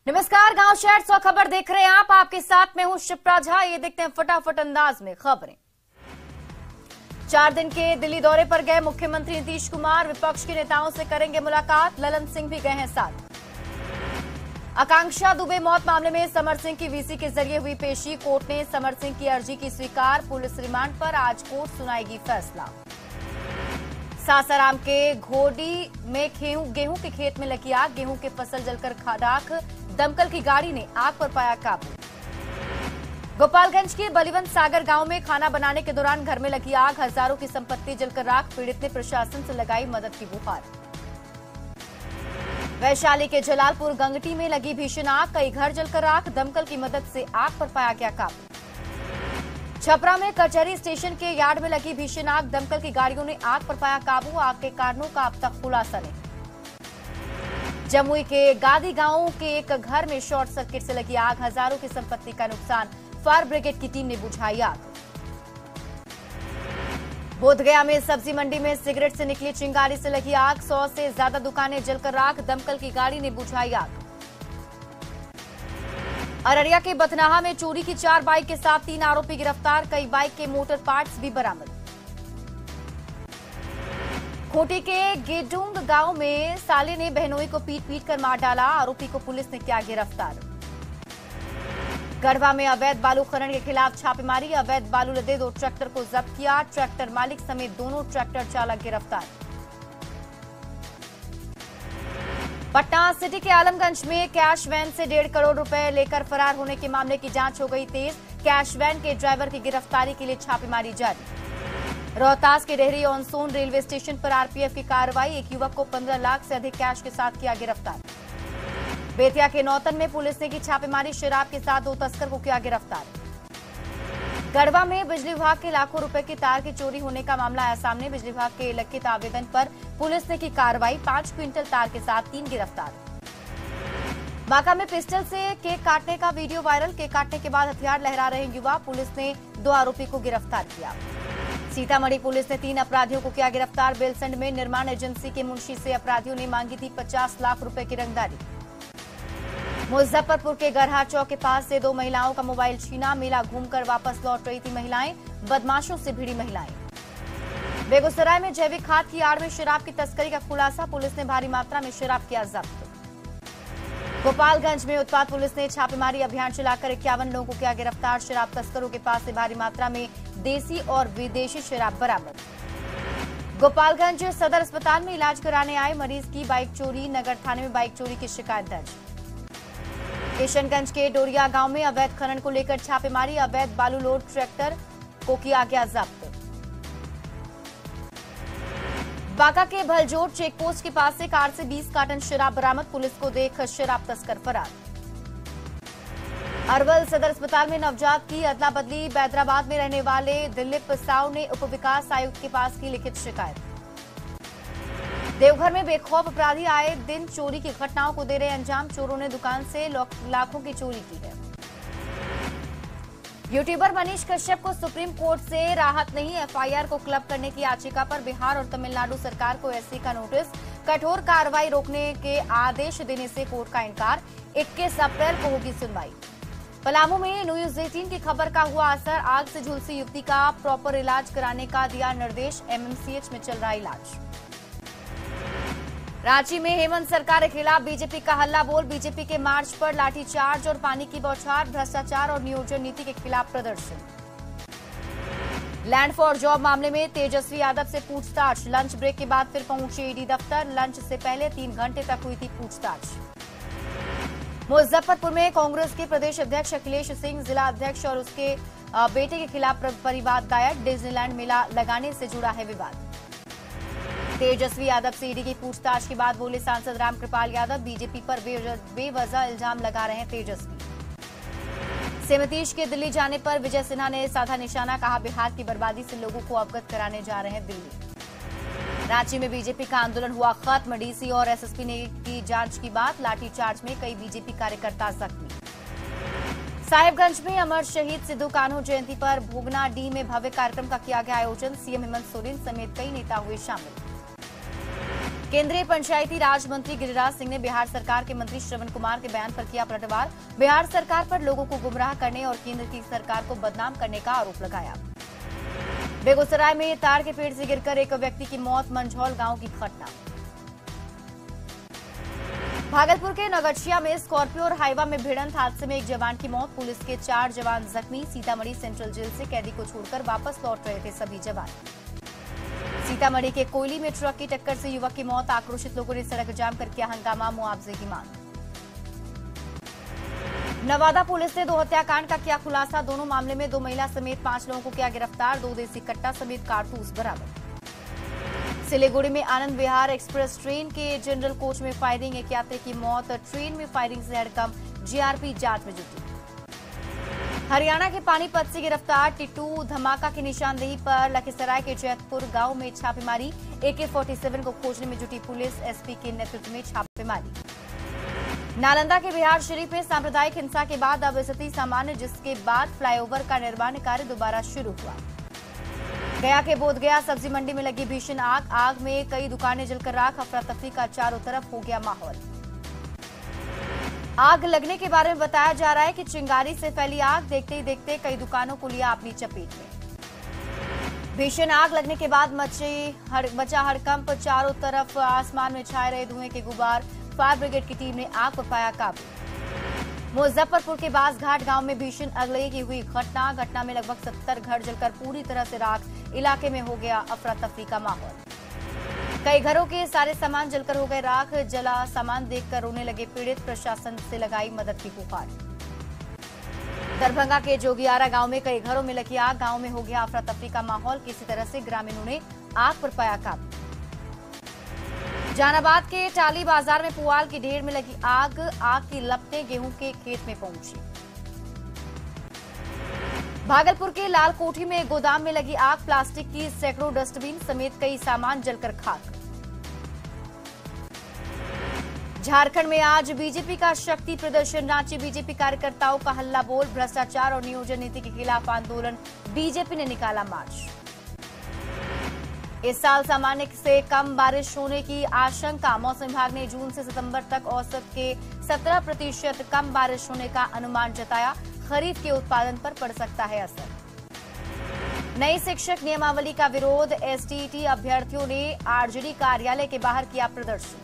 नमस्कार, गांव शहर 100 खबर देख रहे हैं आप। आपके साथ में हूं शिप्रा झा। ये देखते हैं फटाफट अंदाज में खबरें। 4 दिन के दिल्ली दौरे पर गए मुख्यमंत्री नीतीश कुमार, विपक्ष के नेताओं से करेंगे मुलाकात। ललन सिंह भी गए हैं साथ। आकांक्षा दुबे मौत मामले में समर सिंह की वीसी के जरिए हुई पेशी, कोर्ट ने समर सिंह की अर्जी की स्वीकार। पुलिस रिमांड पर आज कोर्ट सुनाएगी फैसला। सासाराम के घोडी में गेहूं के खेत में लगी आग, गेहूं की फसल जलकर खाक। दमकल की गाड़ी ने आग पर पाया काबू। गोपालगंज के बलिवंत सागर गांव में खाना बनाने के दौरान घर में लगी आग, हजारों की संपत्ति जलकर राख। पीड़ित ने प्रशासन से लगाई मदद की गुहार। वैशाली के जलालपुर गंगटी में लगी भीषण आग, कई घर जलकर राख। दमकल की मदद से आग पर पाया गया काबू। छपरा में कचहरी स्टेशन के यार्ड में लगी भीषण आग, दमकल की गाड़ियों ने आग पर पाया काबू। आग के कारणों का अब तक खुलासा नहीं। जमुई के गादी गांव के एक घर में शॉर्ट सर्किट से लगी आग, हजारों की संपत्ति का नुकसान। फायर ब्रिगेड की टीम ने बुझाई आग। बोधगया में सब्जी मंडी में सिगरेट से निकली चिंगारी से लगी आग, 100 से ज्यादा दुकानें जलकर राख। दमकल की गाड़ी ने बुझाई आग। अररिया के बथनाहा में चोरी की 4 बाइक के साथ 3 आरोपी गिरफ्तार, कई बाइक के मोटर पार्ट्स भी बरामद। खूंटी के गेडुंग गांव में साले ने बहनोई को पीट कर मार डाला, आरोपी को पुलिस ने किया गिरफ्तार। गढ़वा में अवैध बालू खनन के खिलाफ छापेमारी, अवैध बालू लदे 2 ट्रैक्टर को जब्त किया, ट्रैक्टर मालिक समेत दोनों ट्रैक्टर चालक गिरफ्तार। पटना सिटी के आलमगंज में कैश वैन से 1.5 करोड़ रुपए लेकर फरार होने के मामले की जांच हो गई तेज, कैश वैन के ड्राइवर की गिरफ्तारी के लिए छापेमारी जारी। रोहतास के Dehri on Sone railway station पर आरपीएफ की कार्रवाई, एक युवक को 15 लाख से अधिक कैश के साथ किया गिरफ्तार। बेतिया के नौतन में पुलिस ने की छापेमारी, शराब के साथ 2 तस्कर को किया गिरफ्तार। गढ़वा में बिजली विभाग के लाखों रुपए की तार की चोरी होने का मामला आया सामने, बिजली विभाग के लिखित आवेदन पर पुलिस ने की कार्रवाई, 5 क्विंटल तार के साथ 3 गिरफ्तार। बांका में पिस्टल से केक काटने का वीडियो वायरल, केक काटने के बाद हथियार लहरा रहे युवा, पुलिस ने 2 आरोपी को गिरफ्तार किया। सीतामढ़ी पुलिस ने 3 अपराधियों को किया गिरफ्तार, बेलसंड में निर्माण एजेंसी के मुंशी से अपराधियों ने मांगी थी 50 लाख रुपए की रंगदारी। मुजफ्फरपुर के गरहा चौक के पास से 2 महिलाओं का मोबाइल छीना, मेला घूमकर वापस लौट रही थी महिलाएं, बदमाशों से भिड़ी महिलाएं। बेगूसराय में जैविक खाद की आड़ में शराब की तस्करी का खुलासा, पुलिस ने भारी मात्रा में शराब किया जब्त। गोपालगंज में उत्पाद पुलिस ने छापेमारी अभियान चलाकर 51 लोगों को किया गिरफ्तार, शराब तस्करों के पास से भारी मात्रा में देसी और विदेशी शराब बरामद। गोपालगंज सदर अस्पताल में इलाज कराने आए मरीज की बाइक चोरी, नगर थाने में बाइक चोरी की शिकायत दर्ज। किशनगंज के डोरिया गांव में अवैध खनन को लेकर छापेमारी, अवैध बालू लोड ट्रैक्टर को किया गया जब्त। बांका के भलजोट चेकपोस्ट के पास से कार से 20 कार्टन शराब बरामद, पुलिस को देख शराब तस्कर फरार। अरवल सदर अस्पताल में नवजात की अदला बदली, बैदराबाद में रहने वाले दिलीप साव ने उप विकास आयुक्त के पास की लिखित शिकायत। देवघर में बेखौफ अपराधी आए दिन चोरी की घटनाओं को दे रहे अंजाम, चोरों ने दुकान से लाखों की चोरी की है। यूट्यूबर मनीष कश्यप को सुप्रीम कोर्ट से राहत नहीं, एफआईआर को क्लब करने की याचिका पर बिहार और तमिलनाडु सरकार को एससी का नोटिस, कठोर कार्रवाई रोकने के आदेश देने से कोर्ट का इनकार, 21 अप्रैल को होगी सुनवाई। पलामू में न्यूज 18 की खबर का हुआ असर, आग से झुलसी युवती का प्रॉपर इलाज कराने का दिया निर्देश, एमएमसीएच में चल रहा इलाज। रांची में हेमंत सरकार के खिलाफ बीजेपी का हल्ला बोल, बीजेपी के मार्च पर लाठीचार्ज और पानी की बौछार, भ्रष्टाचार और नियोजन नीति के खिलाफ प्रदर्शन। लैंड फॉर जॉब मामले में तेजस्वी यादव से पूछताछ, लंच ब्रेक के बाद फिर पहुंचे ईडी दफ्तर, लंच से पहले 3 घंटे तक हुई थी पूछताछ। मुजफ्फरपुर में कांग्रेस के प्रदेश अध्यक्ष अखिलेश सिंह, जिला अध्यक्ष और उसके बेटे के खिलाफ परिवाद दायर, डिज्नीलैंड मेला लगाने से जुड़ा है विवाद। तेजस्वी यादव से ईडी की पूछताछ के बाद बोले सांसद रामकृपाल यादव, बीजेपी पर बेवजह इल्जाम लगा रहे हैं तेजस्वी। सेमतीश के दिल्ली जाने पर विजय सिन्हा ने साधा निशाना, कहा बिहार की बर्बादी से लोगों को अवगत कराने जा रहे हैं दिल्ली। रांची में बीजेपी का आंदोलन हुआ खत्म, डीसी और एसएसपी ने की जांच की बात, लाठीचार्ज में कई बीजेपी कार्यकर्ता जख्मी। साहिबगंज में अमर शहीद सिद्धू कान्हू जयंती पर भोगना डी में भव्य कार्यक्रम का किया गया आयोजन, सीएम हेमंत सोरेन समेत कई नेता हुए शामिल। केंद्रीय पंचायती राज मंत्री गिरिराज सिंह ने बिहार सरकार के मंत्री श्रवण कुमार के बयान पर किया पलटवार। बिहार सरकार पर लोगों को गुमराह करने और केंद्र की सरकार को बदनाम करने का आरोप लगाया। बेगूसराय में तार के पेड़ से गिरकर एक व्यक्ति की मौत, मंझौल गांव की घटना। भागलपुर के नगरछिया में स्कॉर्पियो और हाइवा में भिड़ंत हादसे में एक जवान की मौत, पुलिस के 4 जवान जख्मी। सीतामढ़ी सेंट्रल जेल से कैदी को छोड़कर वापस लौट रहे थे सभी जवान। सीतामढ़ी के कोयली में ट्रक की टक्कर से युवक की मौत, आक्रोशित लोगों ने सड़क जाम कर किया हंगामा, मुआवजे की मांग। नवादा पुलिस ने 2 हत्याकांड का किया खुलासा, दोनों मामले में 2 महिला समेत 5 लोगों को किया गिरफ्तार, 2 देसी कट्टा समेत कारतूस बरामद। सिलीगुड़ी में आनंद विहार एक्सप्रेस ट्रेन के जनरल कोच में फायरिंग, एक यात्री की मौत, ट्रेन में फायरिंग से हड़कंप, जीआरपी जांच में जुटी। हरियाणा के पानीपत से गिरफ्तार टिट्टू, धमाका की निशानदेही पर लखीसराय के जैतपुर गांव में छापेमारी, AK-47 को खोजने में जुटी पुलिस, एसपी के नेतृत्व में छापेमारी। नालंदा के बिहार शरीफ में सांप्रदायिक हिंसा के बाद अब स्थिति सामान्य, जिसके बाद फ्लाईओवर का निर्माण कार्य दोबारा शुरू हुआ। गया के बोधगया सब्जी मंडी में लगी भीषण आग, आग में कई दुकानें जलकर राख, अफरा तफरी का चारों तरफ हो गया माहौल। आग लगने के बारे में बताया जा रहा है कि चिंगारी से फैली आग देखते ही देखते कई दुकानों को लिया अपनी चपेट में। भीषण आग लगने के बाद मचा हड़कंप, चारों तरफ आसमान में छाए रहे धुएं के गुबार। फायर ब्रिगेड की टीम ने आग पर पाया काबू। मुजफ्फरपुर के बासघाट गांव में भीषण अगलगी की हुई घटना में लगभग 70 घर जलकर पूरी तरह से राख, इलाके में हो गया अफरा तफरी का माहौल। कई घरों के सारे सामान जलकर हो गए राख, जला सामान देखकर रोने लगे पीड़ित, प्रशासन से लगाई मदद की गुहार। दरभंगा के जोगियारा गांव में कई घरों में लगी आग, गांव में हो गया अफरा तफरी का माहौल, किसी तरह से ग्रामीणों ने आग पर पाया काबू। जहानाबाद के टाली बाजार में पुआल की ढेर में लगी आग, आग की लपटें गेहूं के खेत में पहुंची। भागलपुर के लालकोठी में एक गोदाम में लगी आग, प्लास्टिक की सैकड़ों डस्टबिन समेत कई सामान जलकर खाक। झारखंड में आज बीजेपी का शक्ति प्रदर्शन, रांची बीजेपी कार्यकर्ताओं का हल्ला बोल, भ्रष्टाचार और नियोजन नीति के खिलाफ आंदोलन, बीजेपी ने निकाला मार्च। इस साल सामान्य से कम बारिश होने की आशंका, मौसम विभाग ने जून से सितंबर तक औसत के 17% कम बारिश होने का अनुमान जताया, खरीफ के उत्पादन पर पड़ सकता है असर। नई शिक्षक नियमावली का विरोध, एसटीईटी अभ्यर्थियों ने आरजेडी कार्यालय के बाहर किया प्रदर्शन।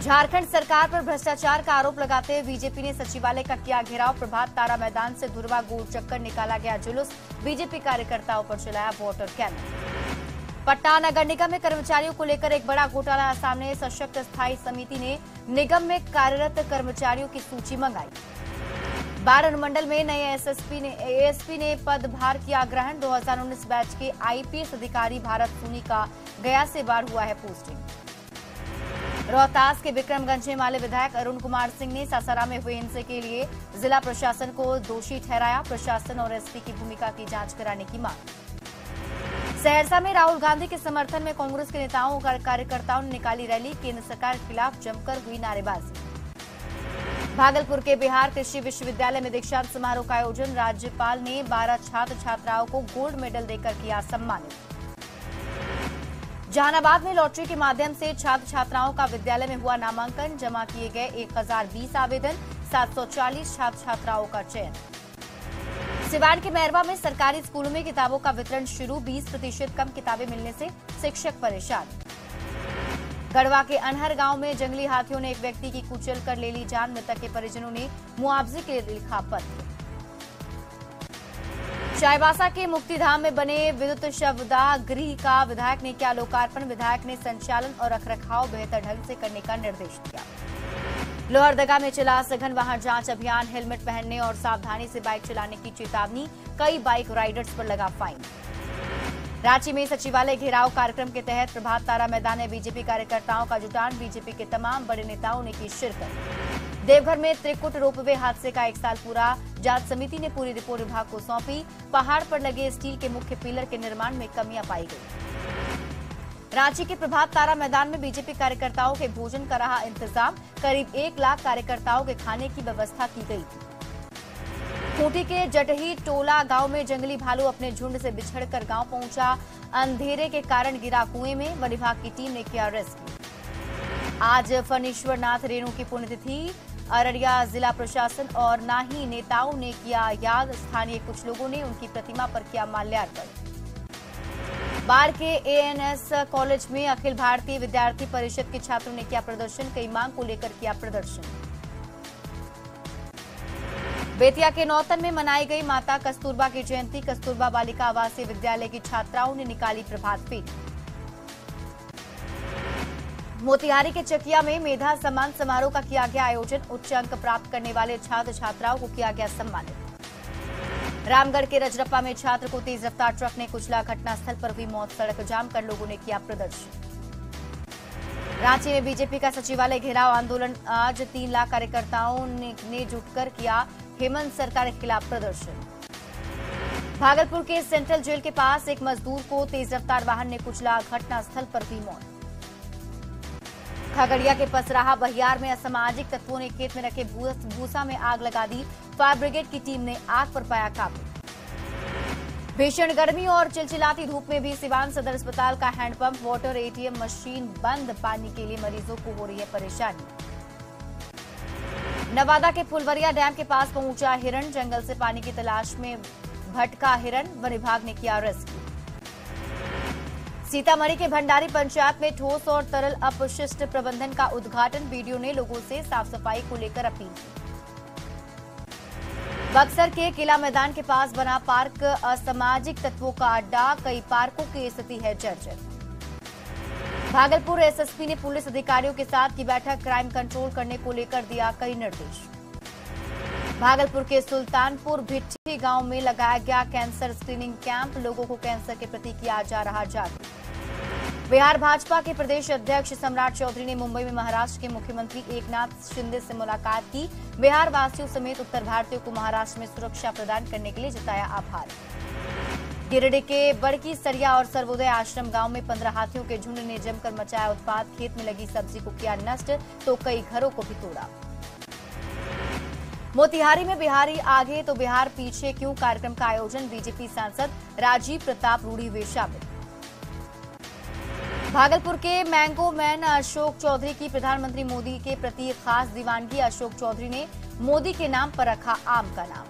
झारखंड सरकार पर भ्रष्टाचार का आरोप लगाते हुए बीजेपी ने सचिवालय का किया घेराव, प्रभात तारा मैदान से धुरवा गोल चक्कर निकाला गया जुलूस, बीजेपी कार्यकर्ताओं पर चलाया वाटर कैनन। पटना नगर निगम में कर्मचारियों को लेकर एक बड़ा घोटाला सामने, सशक्त स्थायी समिति ने निगम में कार्यरत कर्मचारियों की सूची मंगाई। बार अनुमंडल में नए एएसपी ने पदभार किया ग्रहण, 2019 बैच के आईपीएस अधिकारी भारत सोनी का गया से बार हुआ है पोस्टिंग। रोहतास के विक्रमगंज में माले विधायक अरुण कुमार सिंह ने सासाराम में हुए हिंसे के लिए जिला प्रशासन को दोषी ठहराया, प्रशासन और एसपी की भूमिका की जांच कराने की मांग। सहरसा में राहुल गांधी के समर्थन में कांग्रेस के नेताओं और कार्यकर्ताओं ने निकाली रैली, केंद्र सरकार के खिलाफ जमकर हुई नारेबाजी। भागलपुर के बिहार कृषि विश्वविद्यालय में दीक्षांत समारोह का आयोजन, राज्यपाल ने 12 छात्र छात्राओं को गोल्ड मेडल देकर किया सम्मानित। जहानाबाद में लॉटरी के माध्यम से छात्र छात्राओं का विद्यालय में हुआ नामांकन, जमा किए गए 1020 आवेदन, 740 छात्र छात्राओं का चयन। सिवान के मैरवा में सरकारी स्कूलों में किताबों का वितरण शुरू, 20% कम किताबें मिलने से शिक्षक परेशान। गढ़वा के अनहर गांव में जंगली हाथियों ने एक व्यक्ति की कुचल कर ले ली जान, मृतक के परिजनों ने मुआवजे के लिए लिखा पत्र। चाईबासा के मुक्तिधाम में बने विद्युत शवदाह गृह का विधायक ने किया लोकार्पण, विधायक ने संचालन और रखरखाव बेहतर ढंग से करने का निर्देश दिया। लोहरदगा में चला सघन वाहन जांच अभियान, हेलमेट पहनने और सावधानी से बाइक चलाने की चेतावनी, कई बाइक राइडर्स पर लगा फाइन। रांची में सचिवालय घेराव कार्यक्रम के तहत प्रभात तारा मैदान में बीजेपी कार्यकर्ताओं का जुटान, बीजेपी के तमाम बड़े नेताओं ने की शिरकत। देवघर में त्रिकुट रोपवे हादसे का 1 साल पूरा, जांच समिति ने पूरी रिपोर्ट विभाग को सौंपी, पहाड़ पर लगे स्टील के मुख्य पिलर के निर्माण में कमियां पाई गई। रांची के प्रभात तारा मैदान में बीजेपी कार्यकर्ताओं के भोजन का रहा इंतजाम, करीब 1 लाख कार्यकर्ताओं के खाने की व्यवस्था की गई थी। खूंटी के जटही टोला गांव में जंगली भालू अपने झुंड से बिछड़कर गांव पहुंचा, अंधेरे के कारण गिरा कुएं में। वन विभाग की टीम ने किया रेस्क्यू। आज फणीश्वर नाथ रेणु की पुण्यतिथि। अररिया जिला प्रशासन और नाही नेताओं ने किया याद। स्थानीय कुछ लोगों ने उनकी प्रतिमा पर किया माल्यार्पण। बाढ़ के एएनएस कॉलेज में अखिल भारतीय विद्यार्थी परिषद के छात्रों ने किया प्रदर्शन। कई मांग को लेकर किया प्रदर्शन। बेतिया के नौतन में मनाई गई माता कस्तूरबा की जयंती। कस्तूरबा बालिका आवासीय विद्यालय की छात्राओं ने निकाली प्रभात फेरी। मोतिहारी के चकिया में मेधा सम्मान समारोह का किया गया आयोजन। उच्च अंक प्राप्त करने वाले छात्र छात्राओं को किया गया सम्मानित। रामगढ़ के रजरप्पा में छात्र को तेज रफ्तार ट्रक ने कुचला। घटनास्थल पर हुई मौत। सड़क जाम कर लोगों ने किया प्रदर्शन। रांची में बीजेपी का सचिवालय घेराव आंदोलन। आज 3 लाख कार्यकर्ताओं ने जुटकर किया हेमंत सरकार के खिलाफ प्रदर्शन। भागलपुर के सेंट्रल जेल के पास एक मजदूर को तेज रफ्तार वाहन ने कुचला। घटनास्थल पर हुई मौत। खगड़िया के पसराहा बहियार में असामाजिक तत्वों ने खेत में रखे भूसा में आग लगा दी। फायर ब्रिगेड की टीम ने आग पर पाया काबू। भीषण गर्मी और चिलचिलाती धूप में भी सिवान सदर अस्पताल का हैंडपंप वाटर एटीएम मशीन बंद। पानी के लिए मरीजों को हो रही है परेशानी। नवादा के फुलवरिया डैम के पास पहुंचा हिरण। जंगल से पानी की तलाश में भटका हिरण। वन विभाग ने किया रेस्क्यू। सीतामढ़ी के भंडारी पंचायत में ठोस और तरल अपशिष्ट प्रबंधन का उद्घाटन। बीडीओ ने लोगों से साफ सफाई को लेकर अपील की। बक्सर के किला मैदान के पास बना पार्क असामाजिक तत्वों का अड्डा। कई पार्कों की स्थिति है जर्जर। भागलपुर एसएसपी ने पुलिस अधिकारियों के साथ की बैठक। क्राइम कंट्रोल करने को लेकर दिया कई निर्देश। भागलपुर के सुल्तानपुर भिट्टी गांव में लगाया गया कैंसर स्क्रीनिंग कैंप। लोगों को कैंसर के प्रति किया जा रहा जागरूक। बिहार भाजपा के प्रदेश अध्यक्ष सम्राट चौधरी ने मुंबई में महाराष्ट्र के मुख्यमंत्री एकनाथ शिंदे से मुलाकात की। बिहार वासियों समेत उत्तर भारतीयों को महाराष्ट्र में सुरक्षा प्रदान करने के लिए जताया आभार। गिरिडीह के बड़की सरिया और सर्वोदय आश्रम गांव में 15 हाथियों के झुंड ने जमकर मचाया उत्पात। खेत में लगी सब्जी को किया नष्ट तो कई घरों को भी तोड़ा। मोतिहारी में बिहारी आगे तो बिहार पीछे क्यों कार्यक्रम का आयोजन। बीजेपी सांसद राजीव प्रताप रूढ़ी हुए शामिल। भागलपुर के मैंगो मैन अशोक चौधरी की प्रधानमंत्री मोदी के प्रति खास दीवानगी। अशोक चौधरी ने मोदी के नाम पर रखा आम का नाम।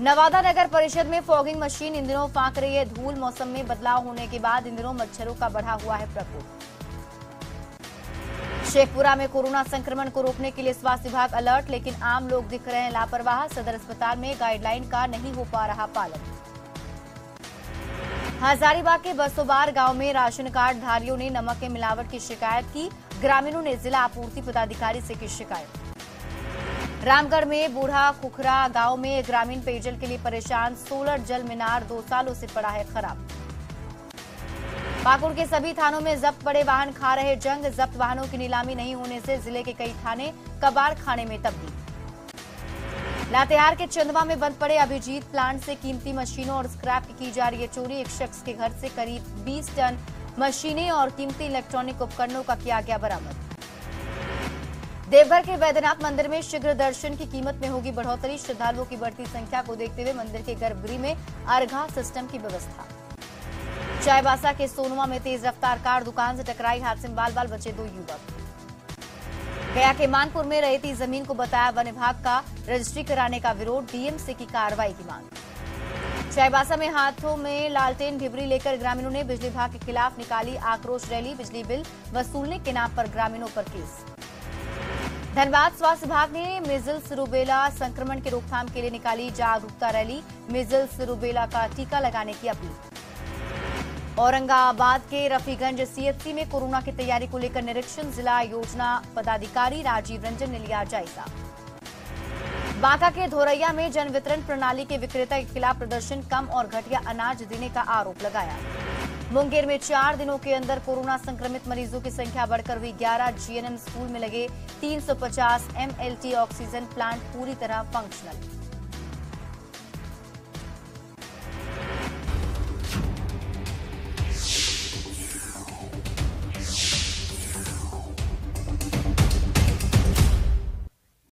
नवादा नगर परिषद में फॉगिंग मशीन इन दिनों फांक रही है धूल। मौसम में बदलाव होने के बाद इन दिनों मच्छरों का बढ़ा हुआ है प्रकोप। शेखपुरा में कोरोना संक्रमण को रोकने के लिए स्वास्थ्य विभाग अलर्ट। लेकिन आम लोग दिख रहे हैं लापरवाह। सदर अस्पताल में गाइडलाइन का नहीं हो पा रहा पालन। हजारीबाग के बसोबार गांव में राशन कार्ड धारियों ने नमक के मिलावट की शिकायत की। ग्रामीणों ने जिला आपूर्ति पदाधिकारी से की शिकायत। रामगढ़ में बूढ़ा खुखरा गांव में ग्रामीण पेयजल के लिए परेशान। सोलर जल मीनार 2 सालों से पड़ा है खराब। पाकुड़ के सभी थानों में जब्त बड़े वाहन खा रहे जंग। जब्त वाहनों की नीलामी नहीं होने से जिले के कई थाने कबाड़ खाने में तब्दील। लातेहार के चंदवा में बंद पड़े अभिजीत प्लांट से कीमती मशीनों और स्क्रैप की जा रही है चोरी। एक शख्स के घर से करीब 20 टन मशीनें और कीमती इलेक्ट्रॉनिक उपकरणों का किया गया बरामद। देवघर के वैद्यनाथ मंदिर में शीघ्र दर्शन की कीमत में होगी बढ़ोतरी। श्रद्धालुओं की बढ़ती संख्या को देखते हुए मंदिर के गर्भगृह में अर्घा सिस्टम की व्यवस्था। चाईबासा के सोनुआ में तेज रफ्तार कार दुकान से टकराई। हादसे में बाल बाल बचे 2 युवक। गया के मानपुर में रेती जमीन को बताया वन विभाग का रजिस्ट्री कराने का विरोध। डीएम की कार्रवाई की मांग। चाईबासा में हाथों में लालटेन ढिबरी लेकर ग्रामीणों ने बिजली विभाग के खिलाफ निकाली आक्रोश रैली। बिजली बिल वसूलने के नाम पर ग्रामीणों पर केस। धनबाद स्वास्थ्य विभाग ने मीजल्स रूबेला संक्रमण की रोकथाम के लिए निकाली जागरूकता रैली। मीजल्स रूबेला का टीका लगाने की अपील। औरंगाबाद के रफीगंज सीएचसी में कोरोना की तैयारी को लेकर निरीक्षण। जिला योजना पदाधिकारी राजीव रंजन ने लिया जायजा। बांका के धोरैया में जन वितरण प्रणाली के विक्रेता के खिलाफ प्रदर्शन। कम और घटिया अनाज देने का आरोप लगाया। मुंगेर में 4 दिनों के अंदर कोरोना संक्रमित मरीजों की संख्या बढ़कर हुई 11। जीएनएम स्कूल में लगे 350 एमएलटी ऑक्सीजन प्लांट पूरी तरह फंक्शनल।